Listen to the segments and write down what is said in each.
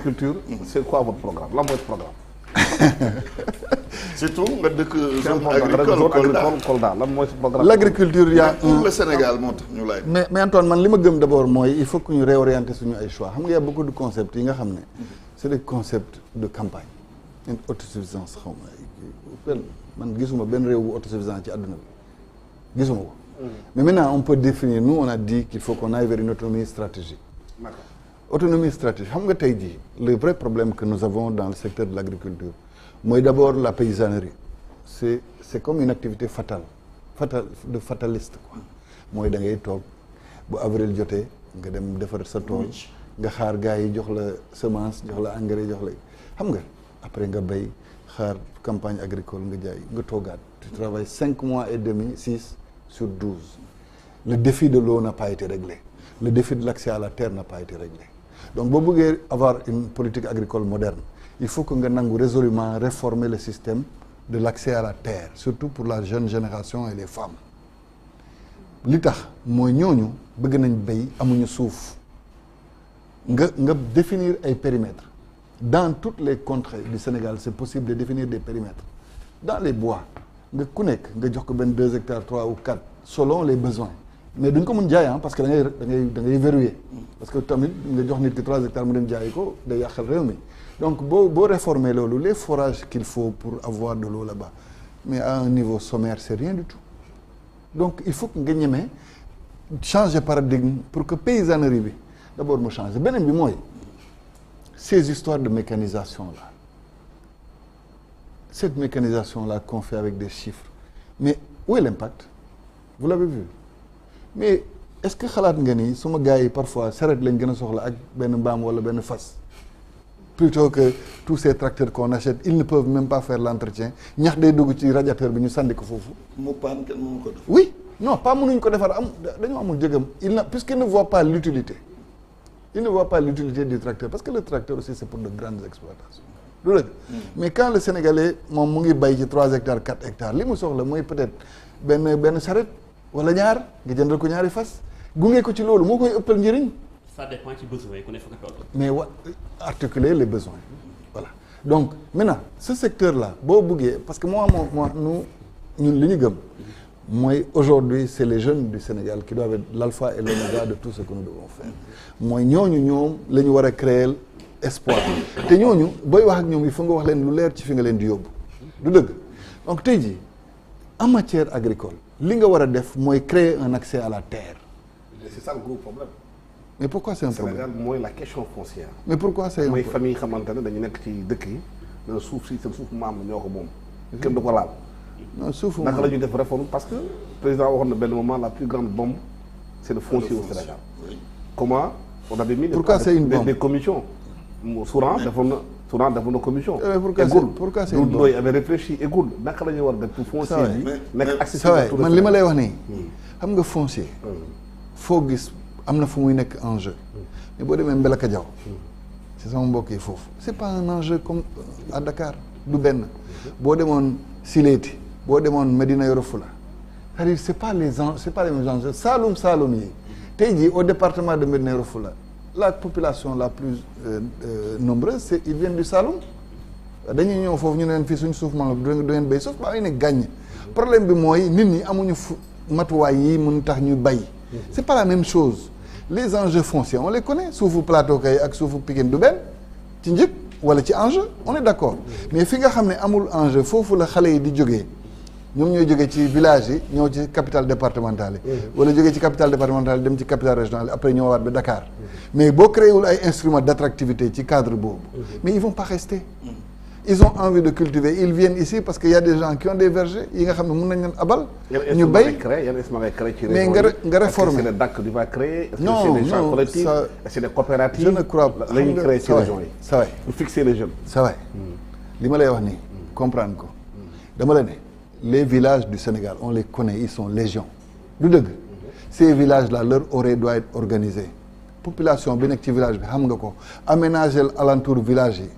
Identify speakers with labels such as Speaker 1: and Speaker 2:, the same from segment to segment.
Speaker 1: Culture, c'est quoi votre programme? Là, votre programme.
Speaker 2: surtout nga dëkk zone
Speaker 1: agricole Kolda lan mooy programme.
Speaker 3: L'agriculture y a
Speaker 2: pour le Sénégal moo tax ñu lay.
Speaker 3: mais Antoine man li ma gëm d'abord mooy il faut que ñu réorienter suñu ay choix xam nga y a beaucoup de concepts yi nga xam ne c'est des concepts de campagne une autosuffisance xaw ma man gisuma benn réew bu autosuffisant ci àdduna bi gisuma ko. Mais maintenant on peut définir, nous on a dit qu'il faut qu'on aille vers une autonomie stratégique.
Speaker 1: D'accord.
Speaker 3: Autonomie stratégique xam nga tey jii le vrai problème que nous avons dans le secteur de l'agriculture mooy d'abord la paysannerie c'est comme une activité de fataliste quoi mooy da ngay toog bu avril jotee nga dem defar sa tool nga xaar gars yi jox la semence jox la engrais jox la xam nga après nga bay xaar campagne agricole nga jaay nga toogaat tu travailles 5 mois et demi 6 sur 12 le défi de l'eau n'a pas été réglé le défi de l'accès à la terre n'a pas été réglé donc boo bëggee avoir une politique agricole moderne il faut que nga nangu résolument réformer le système de l'accès à la terre surtout pour la jeune génération et les femmes li tax mooy ñooñu bëgg nañ béy amuñu suuf nga définir ay périmètres dans toutes les contrées du Sénégal c'est possible de définir des périmètres dans les bois nga ku nekk nga jox ko benn 2 hectares 3 ou 4 selon les besoins mais duñ ko mun jaay parce que da ngay verrouiller parce que tamit nga jox nit ki 3 hectares mu dem jaay ko day yàqal réew mi donc boo réformer loolu les forages qu'il faut pour avoir de l'eau là-bas mais à un niveau sommaire c'est rien du tout donc il faut que nga ñemee changer paradigme pour que paysannerie bi d'abord mu changer beneen bi mooy ces histoires de mécanisation là cette mécanisation là qu'on fait avec des chiffres mais où est l'impact vous l'avez vu mais est-ce que xalaat nga ni suma gars yi parfois saret lañ gën a soxla ak benn mbaam wala benn fas plutôt que tous ces tracteurs qu'on achète ils ne peuvent même pas faire l'entretien ñax day dugg ci radiateur bi ñu sànni ko foofu.
Speaker 2: mu paan kenn mënu ko def.
Speaker 3: oui non pas mënuñ ko defar dañoo amul jëgam puisqu'il ne voit pas l'utilité il ne voit pas l'utilité du tracteur parce que le tracteur aussi c'est pour de grandes exploitations du dëgg mais quand le Sénégalais moom mu ngi bay ci 3 hectares 4 hectares li mu soxla mooy peut-être benn saret wala ñaar nga jëndal ko ñaari fas gunge ko ci loolu moo koy ëppal njëriñ.
Speaker 4: Ça dépend ci besoin ku ne fa ko toll.
Speaker 3: mais articuler les besoins voilà donc maintenant ce secteur là boo buggee parce que moi ñun li ñu gëm mooy aujourd'hui c'est les jeunes du Sénégal qui doivent être l'alpha et l'oméga de tout ce que nous devons faire mooy ñoom la ñu war a créer espoir te ñooñu booy wax ak ñoom il faut nga wax leen lu leer ci fi nga leen di yóbbu du dëgg donc tey jii en matière agricole li nga war a def mooy créer un accès à la terre.
Speaker 1: C'est ça le gros problème.
Speaker 3: mais pourquoi c'est un problème
Speaker 1: Sénégal mooy la question foncière.
Speaker 3: mais pourquoi c'est un
Speaker 1: mooy
Speaker 3: problème
Speaker 1: famille yi xamante ne dañu nekk ci dëkk yi dana suuf si seen suuf maam ñoo ko moom. kenn du ko laal.
Speaker 3: non suufu
Speaker 1: naka la ñuy def réforme parce que président waxoon na benn moment la plus grande bombe c'est le foncier au Sénégal. comment on avait mis
Speaker 3: pourquoi c'est une bombe
Speaker 1: des commissions. Souran defoon na commission.
Speaker 3: pourquoi c'est une bombe
Speaker 1: Doudou Ndoye avait réfléchi égoul naka la ñuy war a def pour foncier bi nekk accessible à tout le
Speaker 3: man li ma lay wax nii xam nga foncier foo gis am na fu muy nekk enjeu mais boo demee Mbelaka Diaw c'est sama mbokk yi foofu c'est pas un enjeu comme à Dakar du benn boo demoon Siléti boo demoon Médina Yoro Foulah c'est-à-dire c'est pas les mêmes enjeux Saloum yi tey jii au département de Médina Yoro Foulah la population la plus nombreuse ils viennent du Saloum dañuy ñëw foofu ñu ne leen fii suñu suuf man la du ngeen béy suuf baa ngi ne gàññ problème bi mooy nit ñi amuñu matuwaay yi mun tax ñu bay c'est pas la même chose les enjeux fonciers on les connaît suufu plateau kay ak suufu Pikine du benn ci njëg wala ci enjeu on est d'accord mais fi nga xam ne amul enjeu foofu la xale yi di jógee ñoom ñooy jógee ci village yi ñëw ci capitale départementale yi wala jógee ci capitale départementale dem ci capitale régionale après ñëwaat ba Dakar mais boo créewul ay instruments d'attractivité ci cadre boobu mais ils vont pas rester ils ont envie de cultiver ils viennent ici parce que y a des gens qui ont des vergers yi nga xam ne mën nañ leen abal ñu bay mais nga réformer
Speaker 1: c'est le DAC qui va créer
Speaker 3: non
Speaker 1: c'est des champs collectifs c'est des coopératives
Speaker 3: je ne crois pas
Speaker 1: la ñuy créer ci région yi
Speaker 3: ça va
Speaker 1: pour fixer les jeunes
Speaker 3: ça va li ma lay wax nii comprendre ko dama la ne les villages du Sénégal on les connaît ils sont légion du dëgg ces villages là leur horaire doit être organisé population bi nekk ci village bi xam nga ko aménager alentour village yi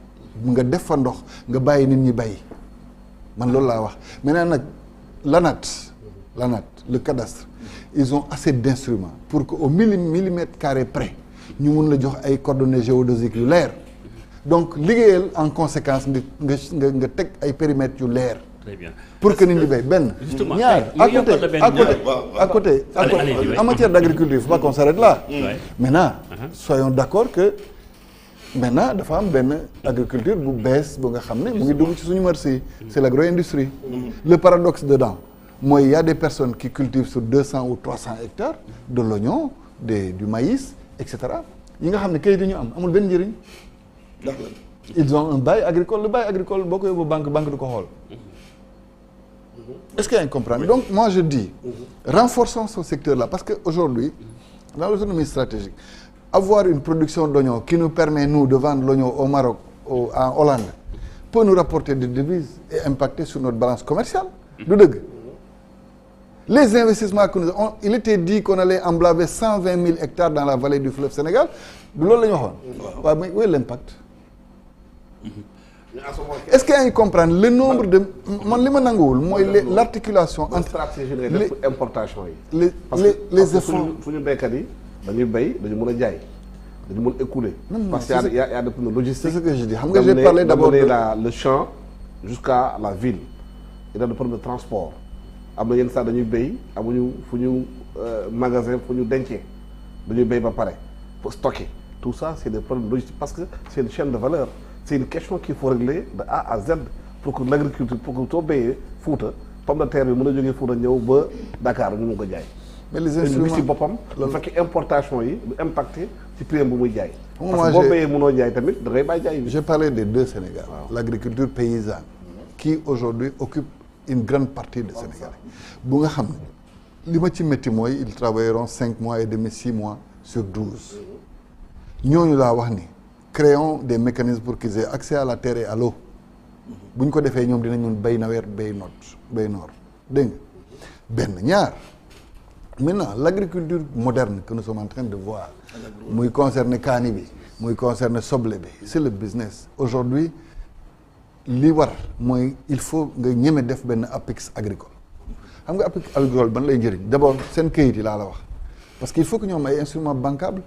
Speaker 3: nga def fa ndox nga bàyyi nit ñi bàyyi man loolu laa wax maintenant nag l'ANAT le cadastre ils ont assez d'instruments pour que au millimètre carré près ñu mun la jox ay coordonnées géodésiques yu leer donc liggéeyal en conséquence nga teg ay périmètres yu leer.
Speaker 4: Très bien.
Speaker 3: Pour que nit ñi béy benn. ñaar à côté en matière d'agriculture il faut pas qu'on s'arrête là. Maintenant soyons d'accord que maintenant dafa am benn agriculture bu bees bu nga xam ne mu ngi dugg ci suñu marché yi. C'est l'agro-industrie. Le paradoxe dedans mooy il y a des personnes qui cultivent sur 200 ou 300 hectares de l'oignon du maïs et cetera yi nga xam ne kayit yi ñu am amul benn njëriñ. Ils ont un bail agricole le bail agricole boo ko yóbbu banque du ko xool. Est-ce qu'il y a un comprendre? Donc moi je dis renforçons ce secteur-là parce que aujourd'hui dans l'autonomie stratégique avoir une production d'oignons qui nous permet nous de vendre l'oignon au Maroc en Hollande peut nous rapporter des devises et impacter sur notre balance commerciale. Du dëgg. Les investissements que nous avons, il était dit qu'on allait emblaver 120 000 hectares dans la vallée du fleuve Sénégal. Du loolu la ñu waxoon. Waaw mais où est l'impact? Est-ce que yaa ngi comprendre le nombre de man li ma nanguwul mooy l'articulation entre
Speaker 1: stratégie ngay def importation yi.
Speaker 3: les efforts
Speaker 1: suñu béykat yi dañuy béy dañu mën a jaay dañu mën a écouler. parce que y a des problèmes logistiques.
Speaker 3: C'est ce que je dis xam nga j'ai parlé d'abord de
Speaker 1: le champ jusqu'à la ville. Il y a des problèmes de transport am na yenn saa dañuy béy amuñu fu ñu magasin fu ñu dencee dañuy béy ba pare pour stocker tout ça c'est des problèmes logistiques parce que c'est une chaîne de valeur. C'est une question qu'il faut régler de A à Z pour que l'agriculture pour que soo béyee Fouta pomme de terre bi mën a jógee Fouta ñëw ba Dakar ñu mun ko jaay.
Speaker 3: mais les instruments
Speaker 1: ci boppam. bu fekkee importation yi du impacté ci prix bu muy jaay. parce que boo béyee mënoo jaay tamit da ngay bàyyi jaay bi.
Speaker 3: J'ai parlé des deux Sénégal. L'agriculture paysanne qui aujourd'hui occupe une grande partie du Sénégal bu nga xam ne li ma ci métti mooy ils travailleront 5 mois et demi 6 mois sur 12 ñooñu laa wax ni. Créons des mécanismes pour qu'ils aient accès à la terre et à l'eau bu ñu ko defee ñoom dinañ mun béy nawet béy noor dégg nga benn ñaar maintenant l'agriculture moderne que nous sommes en train de voir muy concerner kaani bi muy concerner soble bi c'est le business aujourd'hui li war mooy il faut nga ñeme def benn APIX agricole xam nga APIX agricole ban lay njëriñ d'abord seen kayit yi laa la wax parce que il faut que ñoom ay instruments bancables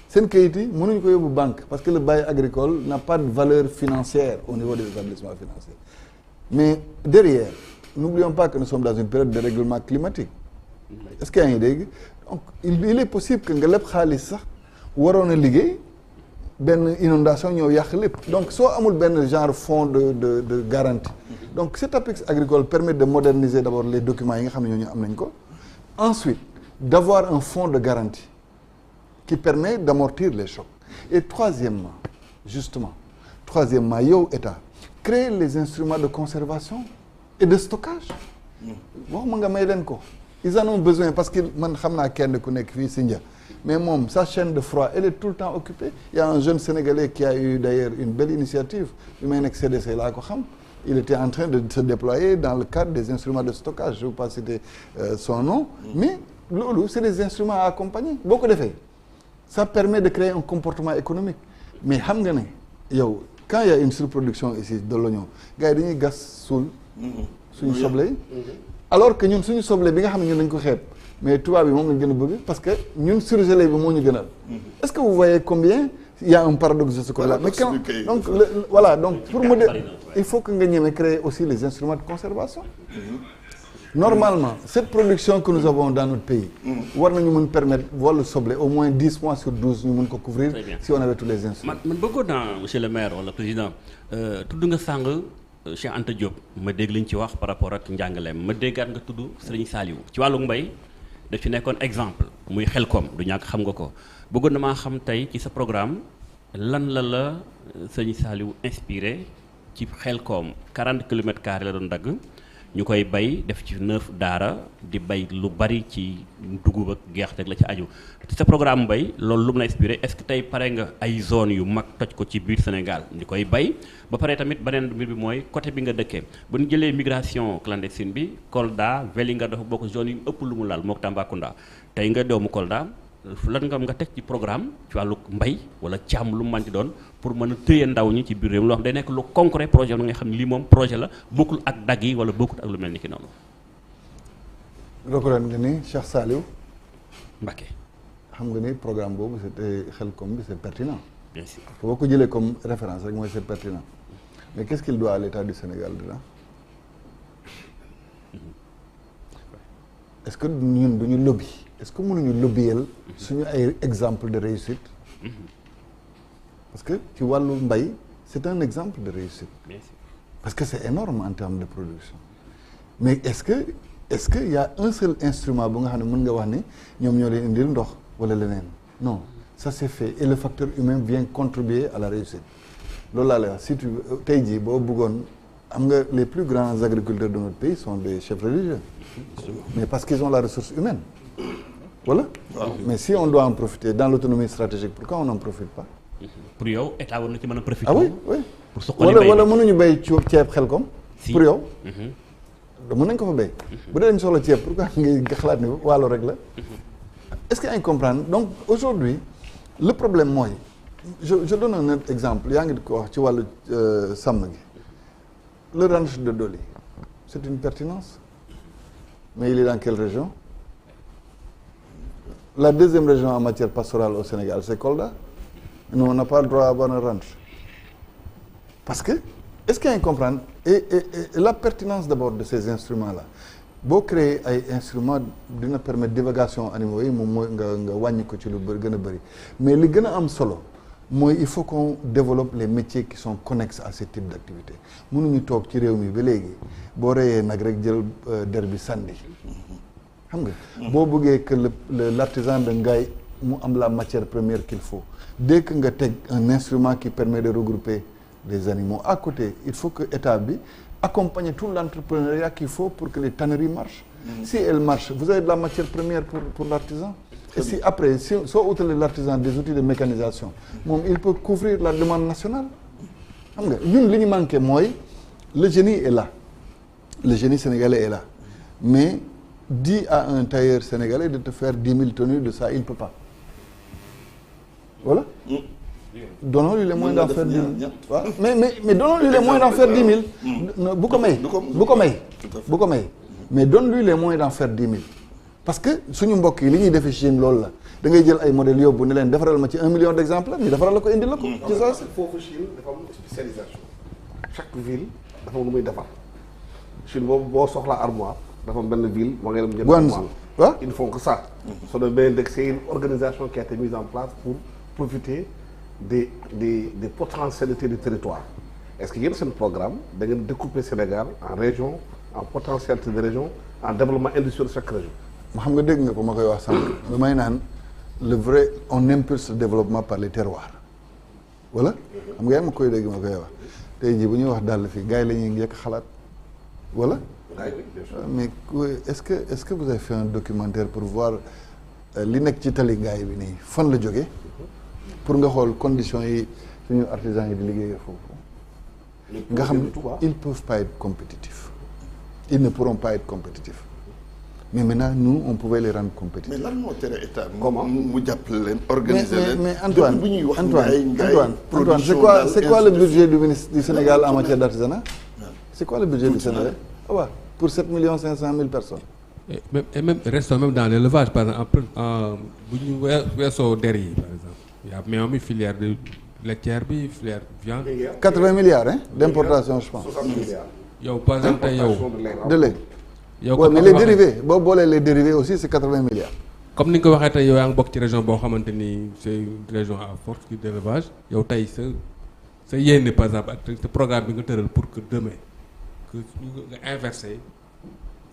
Speaker 3: seen kayit yi mënuñu ko yóbbu banque parce que le bail agricole n'a pas de valeur financière au niveau des établissements financiers mais derrière n'oublions pas que nous sommes dans une période de règlement climatique est-ce que yaa ngi dégg donc il est possible que nga leb xaalis sax waroon a liggéey benn inondation ñëw yàq lépp donc soo amul benn genre fonds de garantie donc cet APIX agricole permet de moderniser d'abord les documents yi nga xam ne ñooñu am nañ ko ensuite d'avoir un fonds de garantie qui permet d'amortir les chocs. Et troisièmement, yow État, créer les instruments de conservation et de stockage. Waxuma nga may leen ko. Ils en ont besoin parce que man xam naa kenn ku nekk fii Sindia mais moom sa chaîne de froid elle est tout le temps occupée. Il y a un jeune Sénégalais qui a eu d'ailleurs une belle initiative bi may nekk CDC laa ko xam. Il était en train de se déployer dans le cadre des instruments de stockage. Je ne veux pas citer son nom, mais loolu c'est des instruments à accompagner boo ko defee. Ça permet de créer un comportement économique mais xam nga ne yow quand il y a une surproduction ici de l'oignon gars yi dañuy gas suul suñu soble yi alors que ñun suñu soble bi nga xam ne ñun dañ ko xeeb mais tubaab bi moom lañ gën a bëgg parce que ñun surgelé bi moo ñu gënal est-ce que vous voyez combien il y a un paradoxe de ce côté-là mais quand donc voilà donc pour me dire il faut que nga ñeme créer aussi les instruments de conservation normalement cette production que nous avons dans notre pays war nañu mën permettre wàllu soble au moins 10 mois sur 12 ñu mën ko couvrir si on avait tous les instruments.
Speaker 4: man bëggoon naa monsieur le maire wala président tudd nga sàng Cheikh Anta Diop ma dégg liñ ci wax par rapport ak njàngaleem ma déggaat nga tudd Serigne Saliou ci wàllu mbay daf ci nekkoon exemple muy Xelcom du ñàkk xam nga ko bëggoon na maa xam tey ci sa programme lan la Serigne Saliou inspiré ci Xelcom 40 kilomètres carrés la doon dagg ñu koy bay def ci 9 daara di bay lu bari ci dugub ak gerte ak la ci aju sa programme mbay loolu lu mu la inspiré est-ce que tey pare nga ay zones yu mag toj ko ci biir Sénégal ñu koy bay ba pare tamit beneen mbir bi mooy côté bi nga dëkkee bu ñu jëlee migration clandestine bi Kolda Vélingara dafa bokk zone yu ëpp lu mu laal mook Tambacounda tey nga doomu Kolda lan nga teg ci programme ci wàllu mbay wala càmm lu mu mën ci doon pour mën a tëye ndaw ñi ci biir réew mi loo xam day nekk lu concret projet la nga xam ne lii moom projet la bokkul ak dagg yi wala bokkul ak lu mel ni ki noonu.
Speaker 3: reconnaître nga ni Cheikh Saliou
Speaker 4: Mbacké
Speaker 3: xam nga ni programme boobu c'était Xelcom bi c'est pertinent
Speaker 4: bien sûr.
Speaker 3: boo ko jëlee comme référence rek mooy c'est pertinent mais qu'est-ce qu'il doit à l'État du Sénégal dedans est-ce que ñun duñu lobby est-ce que mënuñu lobbyel suñu ay exemple de réussite parce que ci wàllu mbay c'est un exemple de réussite
Speaker 4: bien sûr.
Speaker 3: parce que c'est énorme en termes de production mais est-ce que y a un seul instrument bu nga xam ne mën nga wax ni ñoom ñoo leen indil ndox wala leneen non ça c'est fait et le facteur humain vient contribuer à la réussite loolu laa lay wax si tu tey jii boo bëggoon am nga les plus grands agriculteurs de notre pays sont des chefs religieux mais parce qu'ils ont la ressource humaine voilà mais si on doit en profiter dans l'autonomie stratégique pourquoi on n'en profite pas
Speaker 4: pour yow état war na ci mën a profiter.
Speaker 3: ah oui oui
Speaker 4: pour suqali mbay
Speaker 3: wala mënuñu béy ceeb xel kom
Speaker 4: si
Speaker 3: pour yow mën nañ ko fa béy bu dee dañ soxla ceeb pourquoi ngay xalaat ni wàllu rek la est-ce que ay comprendre donc aujourd'hui le problème mooy je donne un autre exemple yaa ngi ko wax ci wàllu sàmm gi le ranch de Doli c'est une pertinence mais il est dans quelle région la deuxième région en matière pastorale au Sénégal c'est Kolda nous on n'a pas le droit à avoir un ranch parce que est-ce qu'il y a un comprendre et la pertinence d'abord de ces instruments-là boo créer ay instruments dina permettre divagation animaux yi moom mooy nga wàññi ko ci lu bëri gën a bëri mais li gën a am solo mooy il faut qu'on développe les métiers qui sont connexes à ce type d'activité mënuñu toog ci réew mi ba léegi boo reyee nag rek jël der bi sànni xam nga boo bëggee que l'artisan de Ngaye mu am la matière première qu'il faut dès que nga teg un instrument qui permet de regrouper des animaux à côté il faut que état bi accompagner tout l'entrepreneuriat qu'il faut pour que les tanneries marchent si elles marchent vous avez de la matière première pour l'artisan et si après soo utalee l'artisan des outils de mécanisation moom il peut couvrir la demande nationale xam nga ñun li ñu manqué mooy le génie est là le génie sénégalais est là mais dis à un tailleur sénégalais de te faire 10 000 tenues de ça il ne peut pas voilà donnons-lui les moyens d'en faire 10 000 waaw mais donnons-lui les moyens d'en faire 10 000 bu ko may mais donne-lui les moyens d'en faire 10 000 parce que suñu mbokk yi li ñuy defee Chine loolu la da ngay jël ay modèles yóbbu ne leen defaral ma ci 1 million d'exemplaires ñu defaral la ko indil la ko ci saa si
Speaker 1: foofu Chine dafa am spécialisation chaque ville dafa am lu muy defar Chine boobu boo soxlaa armoire dafa am benn ville moo ngay dem jënd armoire
Speaker 3: waaw
Speaker 1: ils font que ça soo demee benn dëkk c'est une organisation qui a été mise en place pour profiter des potentialités du territoire est-ce que yéen seen programme da ngeen découper Sénégal en région en potentialité de région en développement industriel de chaque région
Speaker 3: ma xam nga dégg nga ko ma koy wax sànq damay naan le vrai on impulse le développement par les terroirs voilà xam nga yaa ma koy dégg ma koy wax tey jii bu ñuy wax dàll fii gars yi la ñuy njëkk xalaat voilà mais est-ce que vous avez fait un documentaire pour voir li nekk ci tali ngaay bi nii fan la jógee pour nga xool conditions yi suñu artisans yi di liggéeyee foofu nga xam ils peuvent pas être compétitifs ils ne pourront pas être compétitifs mais maintenant nous on pouvait les rendre compétitifs.
Speaker 2: mais lan moo tere état
Speaker 1: comment
Speaker 2: mu jàppale leen organiser leen
Speaker 3: mais Antoine
Speaker 2: bu ñuy wax
Speaker 3: Antoine c'est quoi le budget du Sénégal en matière d'artisanat c'est quoi le budget du Sénégal waaw pour 7 500 000 personnes.
Speaker 5: et même restons même dans l'élevage par exemple bu ñu weesoo der yi par exemple y a meew mi filière de laitière bi filière viande.
Speaker 3: 80 milliards hein d'importation je pense.
Speaker 1: 60 milliards.
Speaker 5: yow par exemple tey yow.
Speaker 3: de lait.
Speaker 5: yow
Speaker 3: ouais, mais les dérivés boo boolee les dérivés aussi c'est 80 milliards.
Speaker 5: comme ni nga ko waxee tey yow yaa ngi bokk ci région boo xamante ni c'est une région à forte d'élevage yow tey sa yéene par exemple ak sa programme bi nga tëral pour que demain que nga inverser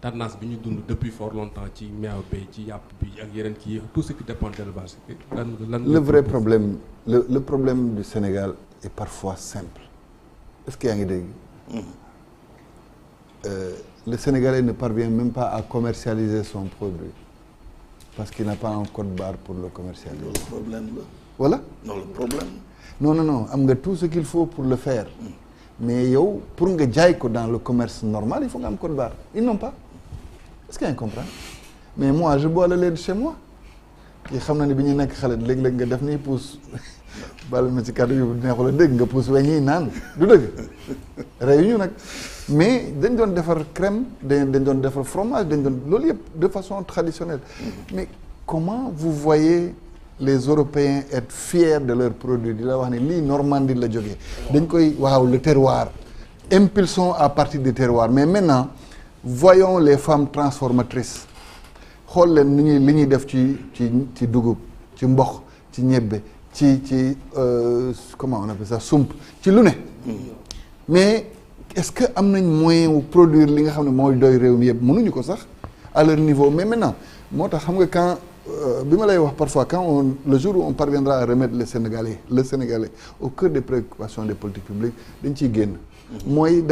Speaker 5: tendance bi ñu dund depuis fort longtemps ci meew bay ci yàpp bi ak yeneen kii tout ce qui dépend d'élevage lan
Speaker 3: le vrai problème le problème du Sénégal est parfois simple est-ce que yaa ngi dégg le Sénégalais ne parvient même pas à commercialiser son produit parce qu'il n'a pas un code-barre pour le commercialiser.
Speaker 2: Le problème là.
Speaker 3: Voilà.
Speaker 2: Non, le problème.
Speaker 3: Non am nga tout ce qu'il faut pour le faire mais yow pour nga jaay ko dans le commerce normal il faut nga am code-barre ils n'ont pas est-ce que yaa ngi comprendre mais moi je bois le lait de chez moi kii xam na ne bi ñu nekk xale léeg-léeg nga def nii pousse bal ma ci kàddu yu neexul a dégg nga pousse weñ yi naan du dëgg réew ñu nag mais dañ doon defar crème dañ doon defar fromage dañ doon loolu yëpp de façon traditionnelle mais comment vous voyez les Européens être fiers de leurs produits di la wax ne lii Normandie la jógee dañ koy waaw le terroir impulsons à partir du terroir mais maintenant voyons les femmes transformatrices xool leen li ñuy def ci dugub ci mboq ci ñebbe ci comment on appelle ça sump ci lu ne mais est-ce que am nañ moyen wu produire li nga xam ne mooy doy réew mi yëpp mënuñu ko sax à leur niveau mais maintenant moo tax xam nga quand bi ma lay wax parfois quand le jour où on parviendra à remettre le Sénégalais au cœur des préoccupations des politiques publiques dañ ciy génn mooy